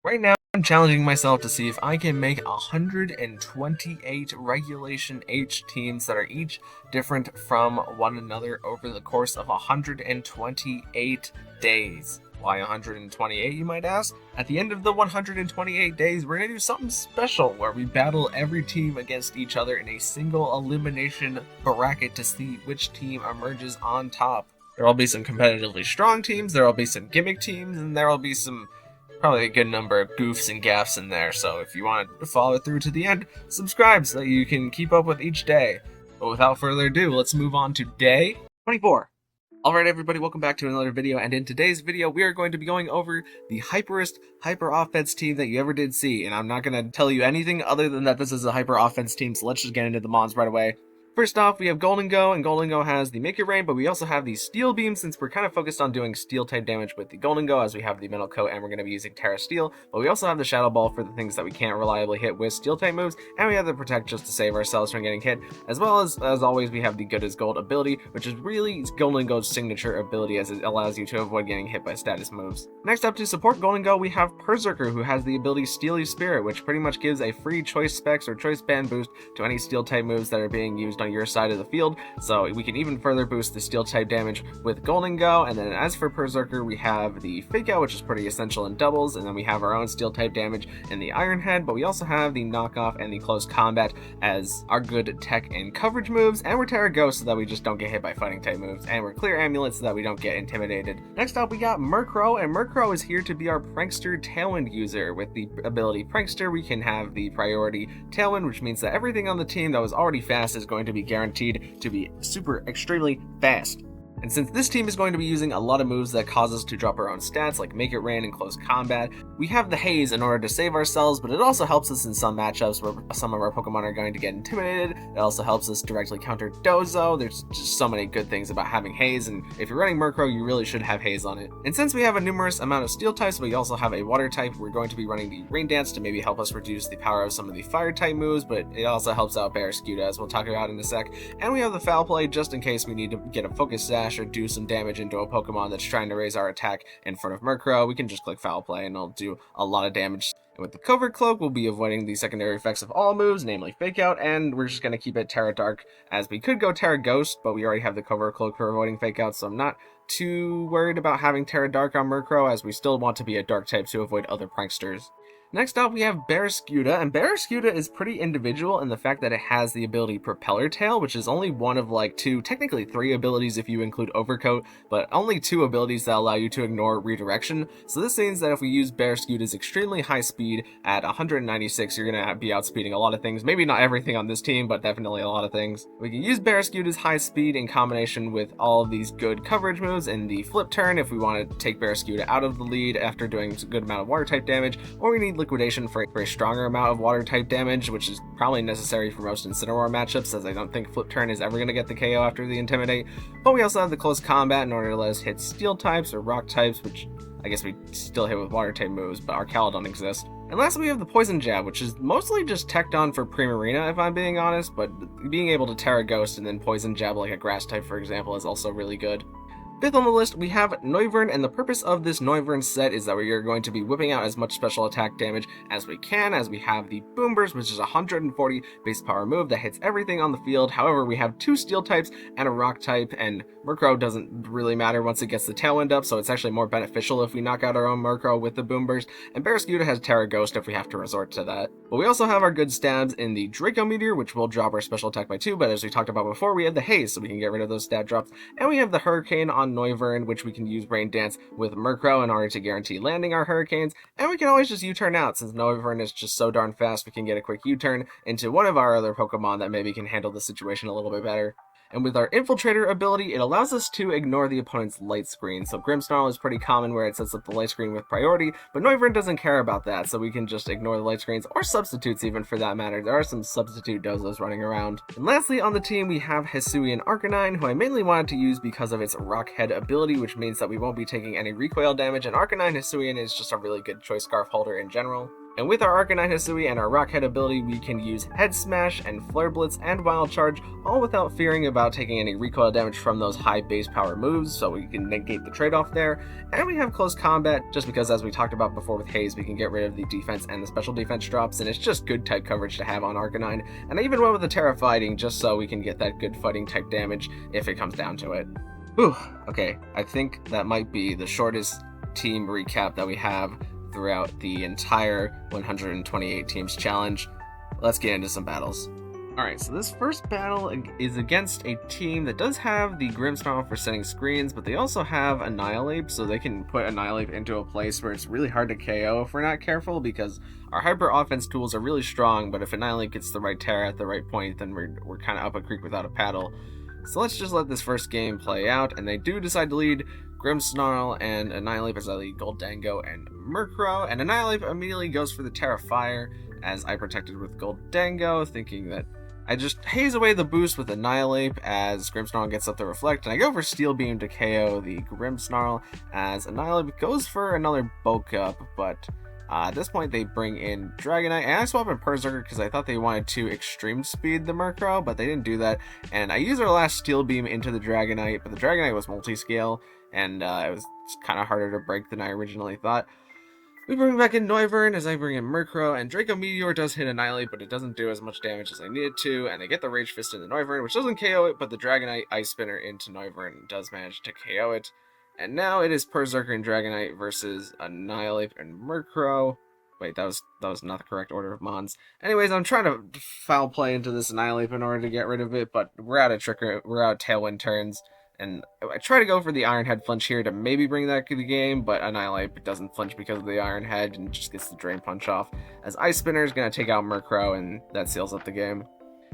Right now, I'm challenging myself to see if I can make 128 Regulation H teams that are each different from one another over the course of 128 days. Why 128, you might ask? At the end of the 128 days, we're going to do something special where we battle every team against each other in a single elimination bracket to see which team emerges on top. There will be some competitively strong teams, there will be some gimmick teams, and there will be some probably a good number of goofs and gaffs in there, so if you want to follow through to the end, subscribe so that you can keep up with each day. But without further ado, let's move on to day 24. Alright everybody, welcome back to another video, and in today's video we are going to be going over the hyperest hyper offense team that you ever did see, and I'm not going to tell you anything other than that this is a hyper offense team, so let's just get into the mons right away. First off, we have Golden Go, and Golden Go has the Make It Rain, but we also have the Steel Beam since we're kind of focused on doing Steel type damage with the Golden Go, as we have the Metal Coat and we're going to be using Terra Steel, but we also have the Shadow Ball for the things that we can't reliably hit with Steel type moves, and we have the Protect just to save ourselves from getting hit, as well as always, we have the Good as Gold ability, which is really Golden Go's signature ability as it allows you to avoid getting hit by status moves. Next up, to support Golden Go, we have Berserker, who has the ability Steely Spirit, which pretty much gives a free choice specs or choice band boost to any Steel type moves that are being used on your side of the field. So we can even further boost the Steel type damage with Golden Go. And then as for Berserker, we have the Fake Out, which is pretty essential in doubles, and then we have our own Steel type damage in the Iron Head, but we also have the Knockoff and the Close Combat as our good tech and coverage moves, and we're Terra Ghost so that we just don't get hit by fighting type moves, and we're Clear Amulet so that we don't get intimidated. Next up, we got Murkrow, and Murkrow is here to be our Prankster Tailwind user. With the ability Prankster, we can have the priority Tailwind, which means that everything on the team that was already fast is going to be guaranteed to be super extremely fast. And since this team is going to be using a lot of moves that cause us to drop our own stats, like Make It Rain and Close Combat, we have the Haze in order to save ourselves, but it also helps us in some matchups where some of our Pokemon are going to get intimidated. It also helps us directly counter Dozo. There's just so many good things about having Haze, and if you're running Murkrow, you really should have Haze on it. And since we have a numerous amount of Steel types, but we also have a Water type, we're going to be running the Rain Dance to maybe help us reduce the power of some of the Fire type moves, but it also helps out Barraskewda, as we'll talk about in a sec. And we have the Foul Play just in case we need to get a Focus Sash or do some damage into a Pokemon that's trying to raise our attack in front of Murkrow. We can just click Foul Play and it'll do a lot of damage. And with the Covert Cloak, we'll be avoiding the secondary effects of all moves, namely Fake Out, and we're just going to keep it Terra Dark, as we could go Terra Ghost, but we already have the Covert Cloak for avoiding Fake Out, so I'm not too worried about having Terra Dark on Murkrow, as we still want to be a Dark type to avoid other Pranksters. Next up, we have Barraskewda, and Barraskewda is pretty individual in the fact that it has the ability Propeller Tail, which is only one of like two, technically three abilities if you include Overcoat, but only two abilities that allow you to ignore redirection. So this means that if we use Barraskewda's extremely high speed at 196, you're going to be outspeeding a lot of things. Maybe not everything on this team, but definitely a lot of things. We can use Barraskewda's high speed in combination with all of these good coverage moves in the Flip Turn if we want to take Barraskewda out of the lead after doing a good amount of Water type damage, or we need Liquidation for a stronger amount of Water type damage, which is probably necessary for most Incineroar matchups, as I don't think Flip Turn is ever going to get the KO after the Intimidate. But we also have the Close Combat in order to let us hit Steel types or Rock types, which I guess we still hit with Water type moves, but our Cal don't exist. And lastly, we have the Poison Jab, which is mostly just teched on for Primarina, if I'm being honest, but being able to Terra Ghost and then Poison Jab like a Grass type, for example, is also really good. Fifth on the list, we have Noivern, and the purpose of this Noivern set is that we are going to be whipping out as much special attack damage as we can, as we have the Boom Burst, which is a 140 base power move that hits everything on the field. However, we have two Steel types and a Rock type, and Murkrow doesn't really matter once it gets the Tailwind up, so it's actually more beneficial if we knock out our own Murkrow with the Boom Burst, and Barraskewda has Terra Ghost if we have to resort to that. But we also have our good stabs in the Draco Meteor, which will drop our special attack by 2, but as we talked about before, we have the Haze, so we can get rid of those stab drops, and we have the Hurricane on Noivern, which we can use Rain Dance with Murkrow in order to guarantee landing our Hurricanes, and we can always just U-turn out. Since Noivern is just so darn fast, we can get a quick U-turn into one of our other Pokemon that maybe can handle the situation a little bit better. And with our Infiltrator ability, it allows us to ignore the opponent's light screen. So Grimmsnarl is pretty common where it sets up the light screen with priority, but Noivern doesn't care about that, so we can just ignore the light screens, or substitutes even for that matter. There are some substitute Dozos running around. And lastly on the team, we have Hisuian Arcanine, who I mainly wanted to use because of its Rock Head ability, which means that we won't be taking any recoil damage, and Arcanine Hisuian is just a really good choice scarf holder in general. And with our Arcanine Hisui and our Rock Head ability, we can use Head Smash and Flare Blitz and Wild Charge, all without fearing about taking any recoil damage from those high base power moves, so we can negate the trade-off there. And we have Close Combat, just because as we talked about before with Haze, we can get rid of the defense and the special defense drops, and it's just good type coverage to have on Arcanine. And I even went with the Terra Fighting, just so we can get that good fighting type damage if it comes down to it. Whew, okay, I think that might be the shortest team recap that we have throughout the entire 128 teams challenge. Let's get into some battles. Alright, so this first battle is against a team that does have the Grimmsnarl for setting screens, but they also have Annihilate, so they can put Annihilate into a place where it's really hard to KO if we're not careful, because our hyper offense tools are really strong, but if Annihilate gets the right Terra at the right point, then we're kind of up a creek without a paddle. So let's just let this first game play out, and they do decide to lead Grimmsnarl and Annihilate as I lead Goldango and Murkrow, and Annihilate immediately goes for the Terra Fire as I protected with Goldango, thinking that I just haze away the boost with Annihilate as Grimmsnarl gets up the Reflect, and I go for Steel Beam to KO the Grimmsnarl as Annihilate goes for another Bulk Up, but at this point they bring in Dragonite, and I swap in Berserker because I thought they wanted to extreme speed the Murkrow, but they didn't do that, and I use our last Steel Beam into the Dragonite, but the Dragonite was multi-scale, and it was kind of harder to break than I originally thought. We bring back in Noivern as I bring in Murkrow, and Draco Meteor does hit Annihilate, but it doesn't do as much damage as I needed to, and I get the Rage Fist into Noivern, which doesn't KO it, but the Dragonite Ice Spinner into Noivern does manage to KO it. And now it is Berserker and Dragonite versus Annihilate and Murkrow. Wait, that was not the correct order of Mons. Anyways, I'm trying to foul play into this Annihilate in order to get rid of it, but we're out of Tailwind turns. And I try to go for the Iron Head flinch here to maybe bring that to the game, but Annihilate doesn't flinch because of the Iron Head and just gets the Drain Punch off, as Ice Spinner is going to take out Murkrow, and that seals up the game.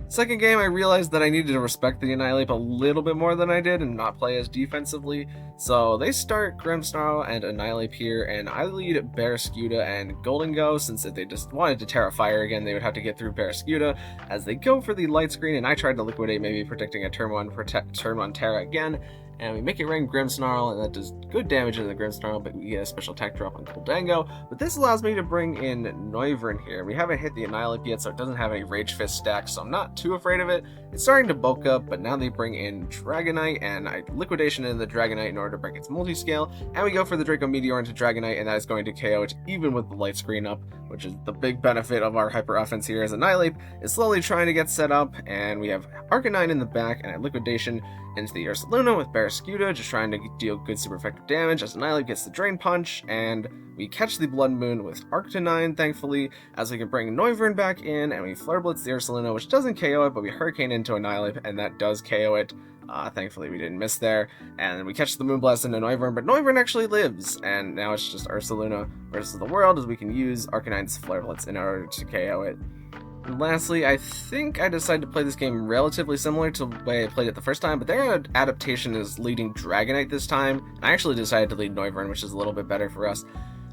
Second game, I realized that I needed to respect the Annihilate a little bit more than I did and not play as defensively, so they start Grimmsnarl and Annihilate here, and I lead Barraskewda and Goldango, since if they just wanted to Terra Fire again, they would have to get through Barraskewda, as they go for the Light Screen, and I tried to Liquidate, maybe protecting a turn 1 Terra again, and we make it rain Grimmsnarl, and that does good damage to the Grimmsnarl, but we get a special tech drop on Goldango. But this allows me to bring in Noivern here. We haven't hit the Annihilate yet, so it doesn't have any Rage Fist stacks, so I'm not too afraid of it. It's starting to bulk up, but now they bring in Dragonite, and I Liquidation into the Dragonite in order to break its multi-scale, and we go for the Draco Meteor into Dragonite, and that is going to KO it even with the Light Screen up, which is the big benefit of our hyper offense here, as Annihilate is slowly trying to get set up, and we have Arcanine in the back, and I Liquidation into the Ursaluna with Barraskewda, just trying to deal good super effective damage as Annihilate gets the Drain Punch, and we catch the Blood Moon with Arcanine, thankfully, as we can bring Noivern back in, and we Flare Blitz the Ursaluna, which doesn't KO it, but we Hurricane into Annihilate, and that does KO it. Thankfully we didn't miss there, and we catch the Moonblast into Noivern, but Noivern actually lives, and now it's just Ursaluna versus the world, as we can use Arcanine's Flare Blitz in order to KO it. And lastly, I think I decided to play this game relatively similar to the way I played it the first time, but their adaptation is leading Dragonite this time, and I actually decided to lead Noivern, which is a little bit better for us.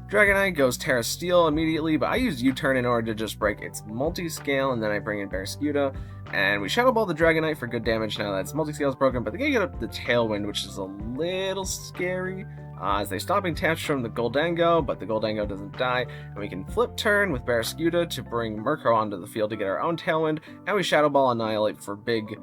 Dragonite goes Terra Steel immediately, but I use U-Turn in order to just break its multi-scale, and then I bring in Barraskewda, and we Shadow Ball the Dragonite for good damage now that its multi-scale is broken, but they get up the Tailwind, which is a little scary, as they stopping Touch from the Goldango, but the Goldango doesn't die, and we can flip turn with Barraskewda to bring Murkrow onto the field to get our own Tailwind, and we Shadow Ball Annihilate for big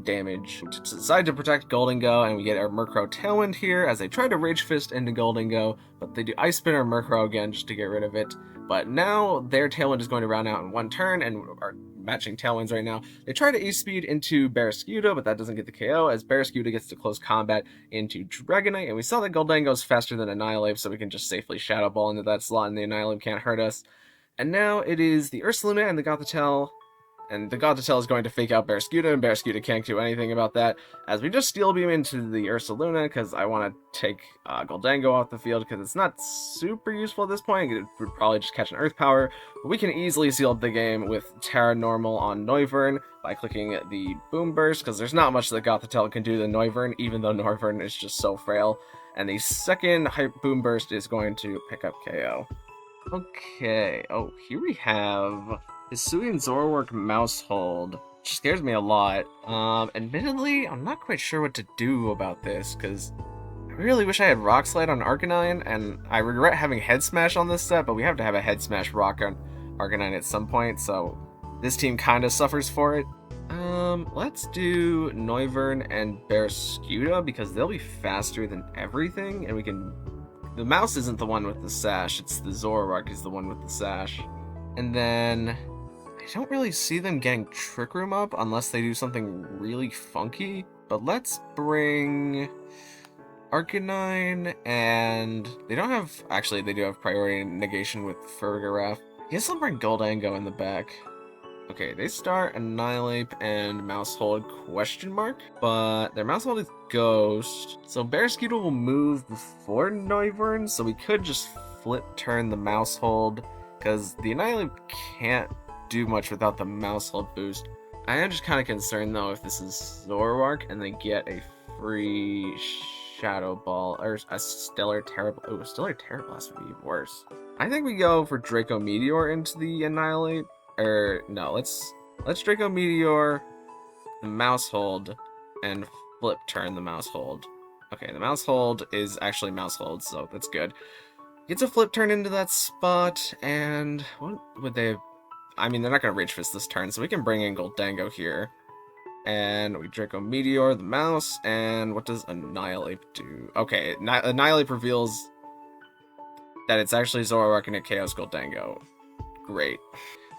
damage. To decide to protect Goldango, and we get our Murkrow Tailwind here, as they try to Rage Fist into Goldango, but they do Ice Spinner Murkrow again just to get rid of it. But now their Tailwind is going to round out in one turn, and are matching Tailwinds right now. They try to E-Speed into Barraskewda, but that doesn't get the KO, as Barraskewda gets to close combat into Dragonite, and we saw that Goldango is faster than Annihilate, so we can just safely Shadow Ball into that slot, and the Annihilate can't hurt us. And now it is the Ursaluna and the Gothitelle, and the Gothitelle is going to fake out Barraskewda, and Barraskewda can't do anything about that, as we just Steel Beam into the Ursaluna, because I want to take Goldango off the field, because it's not super useful at this point. It would probably just catch an Earth Power, but we can easily seal up the game with Terra Normal on Noivern by clicking the Boom Burst, because there's not much that Gothitelle can do to Noivern, even though Noivern is just so frail, and the second Boom Burst is going to pick up KO. Okay, oh, here we have Hisui and Zoroark Mousehold, which scares me a lot. Admittedly, I'm not quite sure what to do about this, because I really wish I had Rock Slide on Arcanine, and I regret having Head Smash on this set, but we have to have a Head Smash Rock on Arcanine at some point, so this team kind of suffers for it. Let's do Noivern and Barraskewda, because they'll be faster than everything, and we can... The mouse isn't the one with the sash, it's the Zoroark is the one with the sash. And then... I don't really see them getting Trick Room up unless they do something really funky, but let's bring Arcanine, and they don't have... Actually, they do have priority negation with Farigiraf. I guess I'll bring Goldango in the back. Okay, they start Annihilate and Mousehold question mark, but their Mousehold is Ghost. So Barraskewda will move before Noivern, so we could just flip turn the Mousehold, because the Annihilate can't do much without the Mousehold boost. I am just kind of concerned though if this is Zoroark and they get a free Shadow Ball, or a Stellar Terra... Oh, Stellar Terra Blast would be worse. I think we go for Draco Meteor into the Annihilate. Or, no, let's Draco Meteor, the Mousehold, and flip turn the Mousehold. Okay, the Mousehold is actually Mousehold, so that's good. Gets a flip turn into that spot, and what would they... I mean, they're not going to Rage Fist this turn, so we can bring in Goldango here. And we Draco Meteor, the mouse, and what does Annihilate do? Okay, Annihilate reveals that it's actually Zoroark and a Chaos Goldango. Great.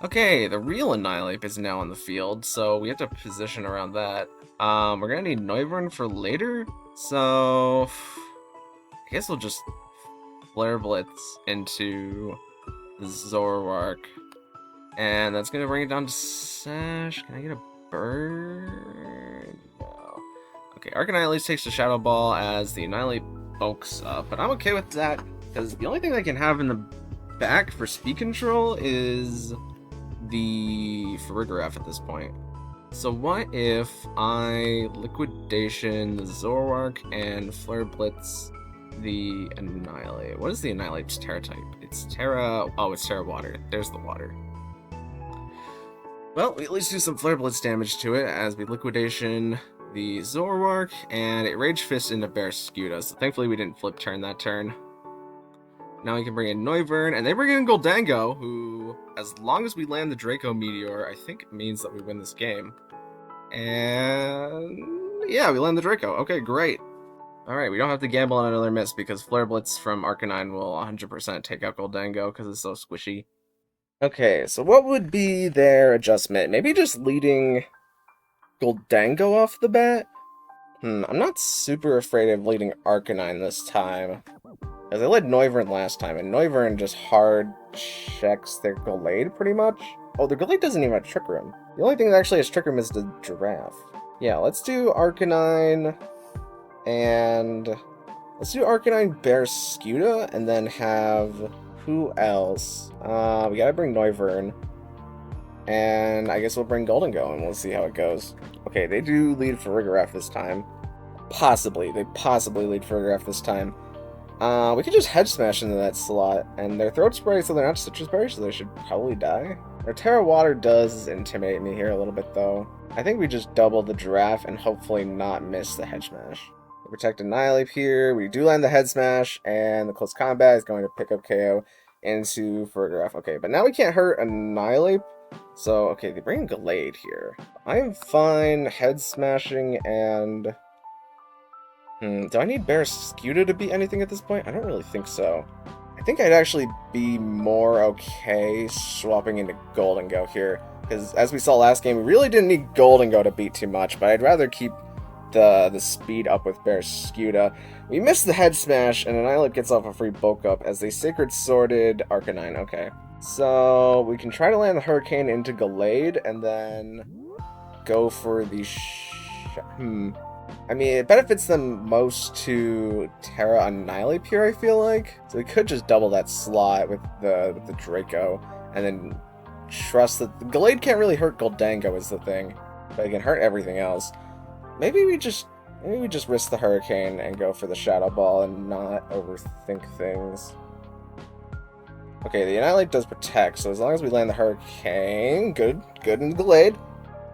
Okay, the real Annihilate is now on the field, so we have to position around that. We're gonna need Noivern for later, so I guess we'll just Flare Blitz into the Zoroark, and that's gonna bring it down to Sash. Can I get a bird? No. Okay, Arcanihilate takes the Shadow Ball as the Annihilate bulks up, but I'm okay with that, because the only thing I can have in the back for speed control is the Farigiraf at this point. So what if I Liquidation the Zoroark and Flare Blitz the Annihilate? What is the Annihilate's Terra type? It's Terra... Oh, it's Terra Water. There's the water. Well, we at least do some Flare Blitz damage to it as we Liquidation the Zoroark, and it Rage Fist into Barraskewda, so thankfully we didn't flip turn that turn. Now we can bring in Noivern, and they bring in Goldango, who, as long as we land the Draco Meteor, I think it means that we win this game. And yeah, we land the Draco. Okay, great. Alright, we don't have to gamble on another miss, because Flare Blitz from Arcanine will 100% take out Goldango, because it's so squishy. Okay, so what would be their adjustment? Maybe just leading Goldango off the bat? I'm not super afraid of leading Arcanine this time. Because I led Noivern last time, and Noivern just hard checks their Gallade pretty much. Oh, their Gallade doesn't even have Trick Room. The only thing that actually has Trick Room is the Giraffe. Yeah, let's do Arcanine, and let's do Arcanine Barraskewda, and then have... Who else? We gotta bring Noivern, and I guess we'll bring Goldango, and we'll see how it goes. Okay, they do lead Farigiraf this time. Possibly. They possibly lead Farigiraf this time. We could just Hedge Smash into that slot, and their Throat Spray, so they're not Citrus Berry, so they should probably die. Their Terra Water does intimidate me here a little bit, though. I think we just double the Giraffe and hopefully not miss the Hedge Smash. We protect Annihilate here, we do land the Head Smash, and the Close Combat is going to pick up KO into Farigiraf. Okay, but now we can't hurt Annihilate, so, okay, they bring Gallade here. I am fine Head Smashing and... do I need Barraskewda to beat anything at this point? I don't really think so. I think I'd actually be more okay swapping into Goldango here, because as we saw last game, we really didn't need Goldango to beat too much, but I'd rather keep the speed up with Barraskewda. We missed the Head Smash, and Annihilate gets off a free bulk up as they Sacred Sworded Arcanine. Okay, so we can try to land the Hurricane into Gallade, and then go for the... I mean, it benefits them most to Terra Annihilate here, I feel like. So we could just double that slot with the Draco, and then trust that the Gallade can't really hurt Goldango is the thing, but it can hurt everything else. Maybe we just risk the Hurricane and go for the Shadow Ball and not overthink things. Okay, the Annihilate does protect, so as long as we land the Hurricane, good into Gallade.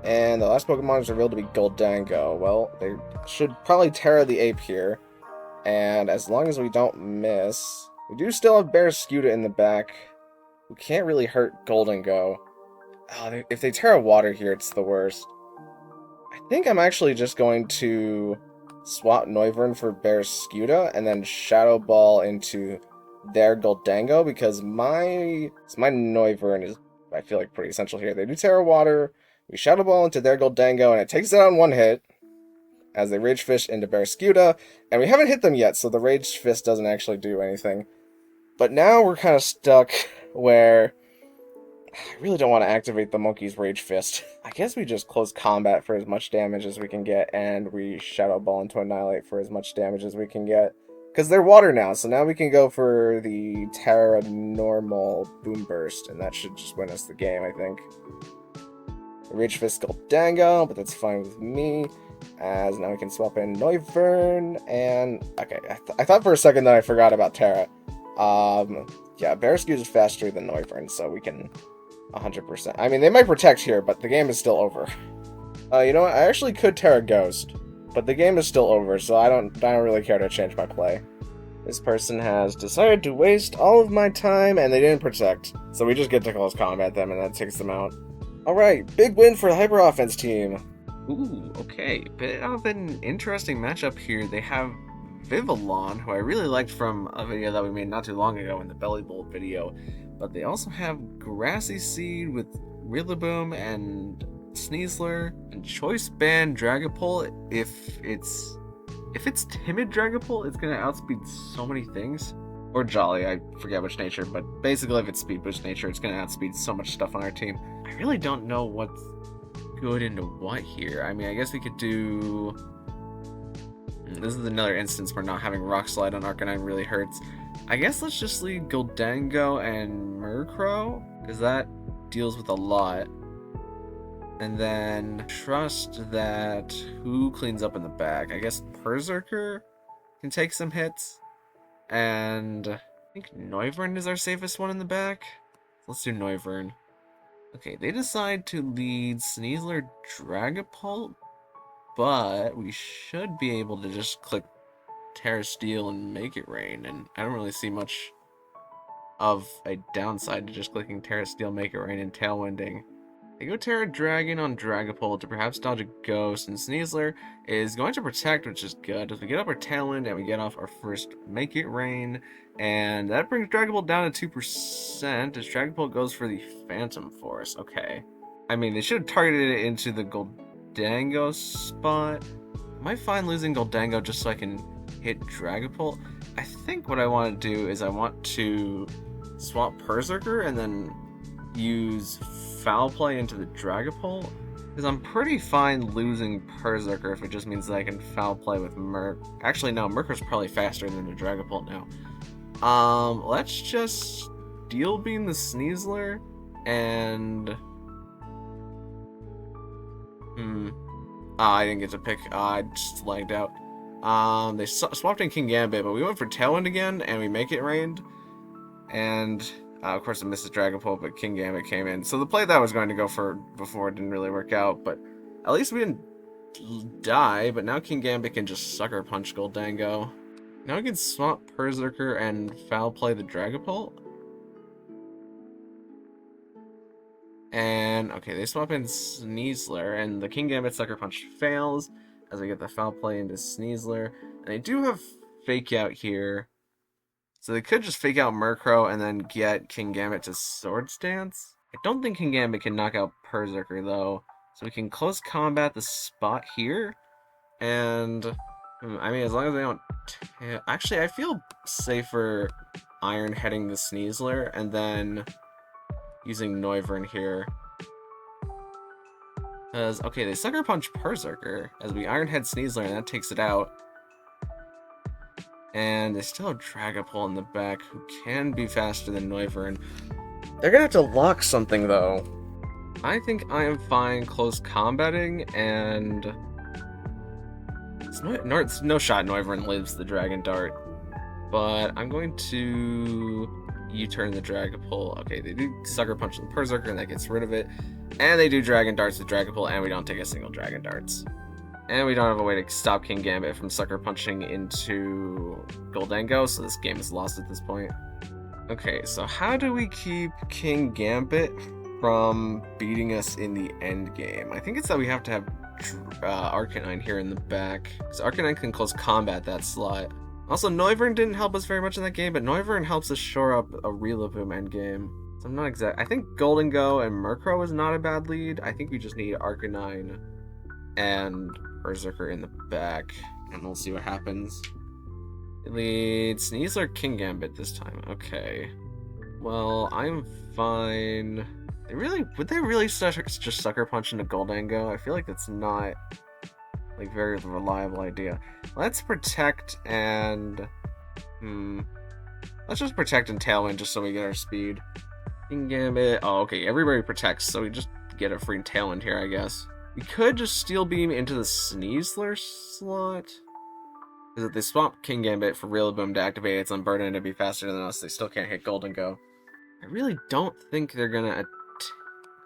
And the last Pokemon is revealed to be Goldango. Well, they should probably Terra the Ape here. And as long as we don't miss, we do still have Barraskewda in the back, who can't really hurt Golden Go. Oh, if they Terra Water here, it's the worst. I think I'm actually just going to swap Noivern for Barraskewda and then Shadow Ball into their Goldango, because my Noivern is, I feel like, pretty essential here. They do Terra Water, we Shadow Ball into their Goldango, and it takes it on one hit as they Rage Fish into Barraskewda, and we haven't hit them yet, so the Rage Fist doesn't actually do anything. But now we're kind of stuck where I really don't want to activate the Monkey's Rage Fist. I guess we just close combat for as much damage as we can get, and we Shadow Ball into Annihilate for as much damage as we can get. Because they're water now, so now we can go for the Terra Normal Boom Burst, and that should just win us the game, I think. Rage Fist Goldango, but that's fine with me, as now we can swap in Noivern, and... Okay, I thought for a second that I forgot about Terra. Yeah, Barraskewda is faster than Noivern, so we can 100%. I mean, they might protect here, but the game is still over. You know what? I actually could Terra Ghost, but the game is still over, so I don't really care to change my play. This person has decided to waste all of my time, and they didn't protect. So we just get to close combat them, and that takes them out. Alright, big win for the Hyper Offense team. Ooh, okay. Bit of an interesting matchup here. They have Vivillon, who I really liked from a video that we made not too long ago in the Belly Bowl video. But they also have Grassy Seed with Rillaboom and Sneasler and Choice Band Dragapult. If it's Timid Dragapult, it's gonna outspeed so many things. Or Jolly, I forget which nature, but basically if it's Speed Boost nature, it's gonna outspeed so much stuff on our team. I really don't know what's good into what here. I mean, I guess we could do... This is another instance where not having Rock Slide on Arcanine really hurts. I guess let's just leave Goldango and Murkrow, because that deals with a lot. And then trust that who cleans up in the back? I guess Berserker can take some hits. And I think Noivern is our safest one in the back. Let's do Noivern. Okay, they decide to lead Sneasler Dragapult, but we should be able to just click Terra Steel and make it rain, and I don't really see much of a downside to just clicking Terra Steel, make it rain, and Tailwinding. They go Terra Dragon on Dragapult to perhaps dodge a Ghost, and Sneasler is going to protect, which is good, as we get up our Tailwind and we get off our first Make It Rain, and that brings Dragapult down to 2%, as Dragapult goes for the Phantom Force. Okay. I mean, they should have targeted it into the Goldango spot. I might find losing Goldango just so I can hit Dragapult. I think what I want to do is I want to swap Berserker and then use Foul Play into the Dragapult, because I'm pretty fine losing Berserker if it just means that I can Foul Play with Merc. Actually, no, Merker's probably faster than the Dragapult now. Let's just Steel Beam the Sneasler and... I didn't get to pick. I just lagged out. They swapped in Kingambit, but we went for Tailwind again, and we Make It Rained. And, of course, it misses Dragapult, but Kingambit came in. So the play that I was going to go for before didn't really work out, but at least we didn't die, but now Kingambit can just Sucker Punch Goldango. Now we can swap Berserker and Foul Play the Dragapult. And, okay, they swap in Sneasler, and the Kingambit Sucker Punch fails, as we get the Foul Play into Sneasler. And they do have Fake Out here, so they could just Fake Out Murkrow and then get Kingambit to Swords Dance. I don't think Kingambit can knock out Berserker, though, so we can close combat the spot here, and, I mean, as long as they don't... Actually, I feel safer Iron Heading the Sneasler, and then using Noivern here. Because, okay, they Sucker Punch Berserker as we Iron Head Sneasler, and that takes it out. And they still have Dragapult in the back, who can be faster than Noivern. They're gonna have to lock something, though. I think I am fine close combating, and... It's no shot Noivern lives the Dragon Dart. But I'm going to U-turn the Dragapult. Okay, they do Sucker Punch the Berserker, and that gets rid of it. And they do Dragon Darts with Dragapult, and we don't take a single Dragon Darts. And we don't have a way to stop King Gambit from sucker punching into Goldango, so this game is lost at this point. Okay, so how do we keep King Gambit from beating us in the end game? I think it's that we have to have Arcanine here in the back, because Arcanine can close combat that slot. Also, Noivern didn't help us very much in that game, but Noivern helps us shore up a Rillaboom endgame. So I'm not exact. I think Goldango and Murkrow is not a bad lead. I think we just need Arcanine and Berserker in the back, and we'll see what happens. It leads Sneasler King Gambit this time. Okay. Well, I'm fine. Would they really just sucker punch into Goldango? I feel like that's not like very reliable idea. Let's protect and let's just protect and Tailwind just so we get our speed. King Gambit. Oh, okay. Everybody protects, so we just get a free Tailwind here, I guess. We could just Steel Beam into the Sneasler slot. Because if they swap King Gambit for Rillaboom to activate its Unburden to be faster than us, they still can't hit Goldango. I really don't think they're gonna.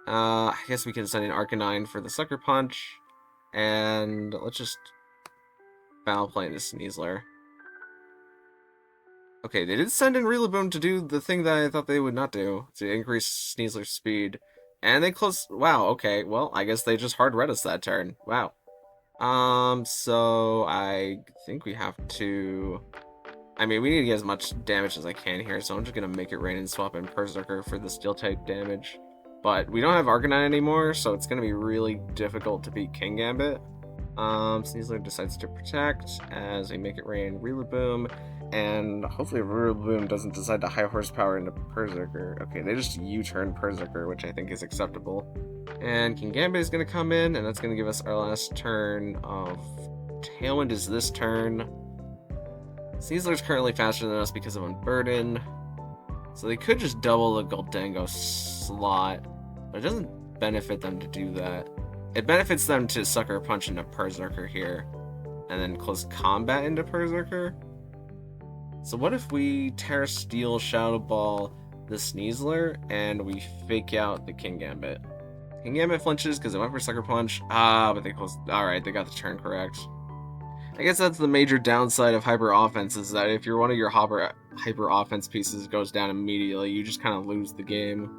I guess we can send in Arcanine for the Sucker Punch. And let's just Battle Play into Sneasler. Okay, they did send in Rillaboom to do the thing that I thought they would not do, to increase Sneasler's speed. And they close. Wow, okay, well, I guess they just hard read us that turn. Wow. So I think we have to. I mean, we need to get as much damage as I can here, so I'm just gonna make it rain and swap in Berserker for the Steel type damage. But we don't have Arcanine anymore, so it's gonna be really difficult to beat King Gambit. Sneasler decides to protect as we make it rain Rillaboom, and hopefully Rillaboom doesn't decide to high horsepower into Berserker. Okay, they just U-turn Berserker, which I think is acceptable. And King Gambit is gonna come in, and that's gonna give us our last turn of Tailwind is this turn. Sneasler's currently faster than us because of Unburden, so they could just double the Goldango slot, but it doesn't benefit them to do that. It benefits them to Sucker Punch into Berserker here, and then close combat into Berserker. So what if we Terra Steel Shadow Ball the Sneasler, and we fake out the King Gambit? King Gambit flinches because it went for Sucker Punch. But they closed. Alright, they got the turn correct. I guess that's the major downside of Hyper Offense, is that if you're one of your Hyper Offense pieces goes down immediately, you just kind of lose the game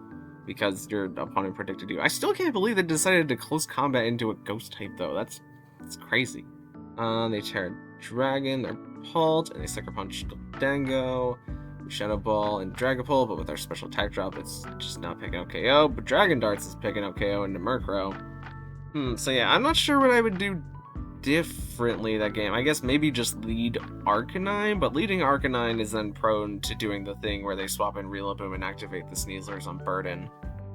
because your opponent predicted you. I still can't believe they decided to close combat into a Ghost type, though. That's crazy. They Terra Dragon, they're Pult, and they Sucker Punch Goldango. We Shadow Ball and Dragapult, but with our special attack drop, it's just not picking up KO. But Dragon Darts is picking up KO into Murkrow. So yeah, I'm not sure what I would do differently that game. I guess maybe just lead Arcanine, but leading Arcanine is then prone to doing the thing where they swap in Rillaboom and activate the Sneaslers on Burden.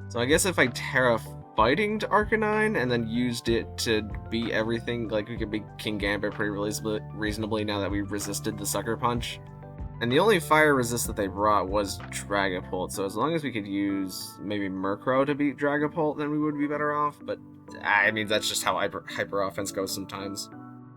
So I guess if I Terra Fighting to Arcanine and then used it to beat everything, like we could beat King Gambit pretty reasonably now that we resisted the Sucker Punch. And the only fire resist that they brought was Dragapult, so as long as we could use maybe Murkrow to beat Dragapult, then we would be better off, but I mean, that's just how hyper offense goes sometimes.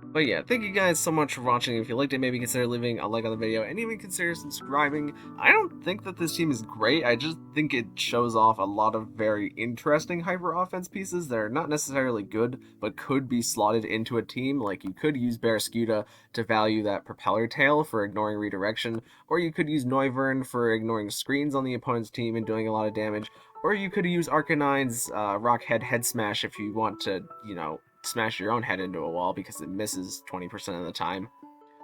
But yeah, thank you guys so much for watching. If you liked it, maybe consider leaving a like on the video, and even consider subscribing. I don't think that this team is great, I just think it shows off a lot of very interesting hyper offense pieces that are not necessarily good, but could be slotted into a team. Like, you could use Barraskewda to value that Propeller Tail for ignoring redirection, or you could use Noivern for ignoring screens on the opponent's team and doing a lot of damage, or you could use Arcanine's Rock Head Smash if you want to, you know, smash your own head into a wall because it misses 20% of the time.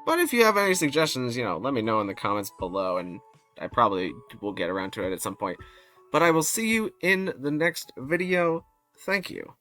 But if you have any suggestions, you know, let me know in the comments below, and I probably will get around to it at some point. But I will see you in the next video. Thank you.